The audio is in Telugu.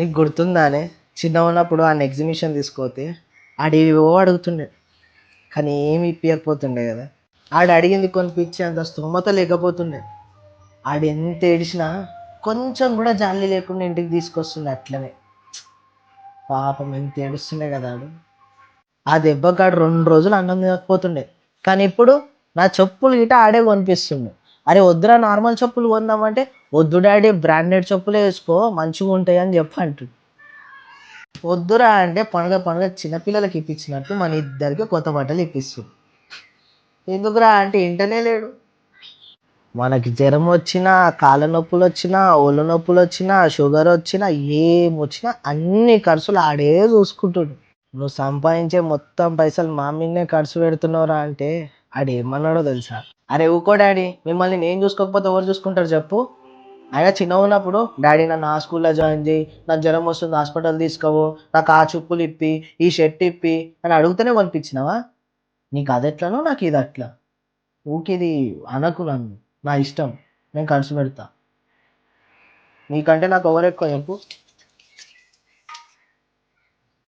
నీకు గుర్తుందానే చిన్నగా ఉన్నప్పుడు ఆ ఎగ్జిబిషన్ తీసుకోతే ఆడేవో అడుగుతుండే కానీ ఏమి ఇప్పియకపోతుండే కదా. ఆడు అడిగింది కొనిపించే అంత స్తోమత లేకపోతుండే. ఆడు ఎంత ఏడిచినా కొంచెం కూడా జాలి లేకుండా ఇంటికి తీసుకొస్తుండే అట్లనే. పాపం ఎంత ఏడుస్తుండే కదా ఆడు. ఆ దెబ్బకాడు 2 రోజులు అన్నం తినకపోతుండే. కానీ ఇప్పుడు నా చెప్పులు గిట ఆడే కొనిపిస్తుండు. అరే వద్దురా నార్మల్ చెప్పులు కొందామంటే వద్దు డాడీ బ్రాండెడ్ చెప్పులే వేసుకో మంచిగా ఉంటాయి అని చెప్పి అంటుండు. వద్దురా అంటే పండుగ పండుగ చిన్నపిల్లలకి ఇప్పించినట్టు మన ఇద్దరికి కొత్త బట్టలు ఇప్పిస్తుంది. ఎందుకురా అంటే ఇంటనే లేడు. మనకి జ్వరం వచ్చినా కాళ్ళ నొప్పులు వచ్చినా ఒళ్ళు నొప్పులు వచ్చినా షుగర్ వచ్చినా ఏం వచ్చినా అన్ని ఖర్చులు ఆడే చూసుకుంటుడు. నువ్వు సంపాదించే మొత్తం పైసలు మా మీదనే ఖర్చు పెడుతున్నావురా అంటే ఆడేమన్నాడో తెలుసా? అరే ఊకో డాడీ మిమ్మల్ని నేను చూసుకోకపోతే ఎవరు చూసుకుంటారు చెప్పు. అయినా చిన్నగా ఉన్నప్పుడు డాడీ నన్ను ఆ స్కూల్లో జాయిన్ చేయి, నాకు జ్వరం వస్తుంది హాస్పిటల్ తీసుకోవు, నాకు ఆ చెప్పులు ఇప్పి ఈ షర్ట్ ఇప్పి అని అడుగుతూనే పంపించినావా? నీకు అది ఎట్లనో నాకు ఇది అట్లా. ఊకిది అనకు నన్ను. నా ఇష్టం, నేను ఖర్చు పెడతా. నీకంటే నాకు ఎవరు ఎక్కువ చెప్పు.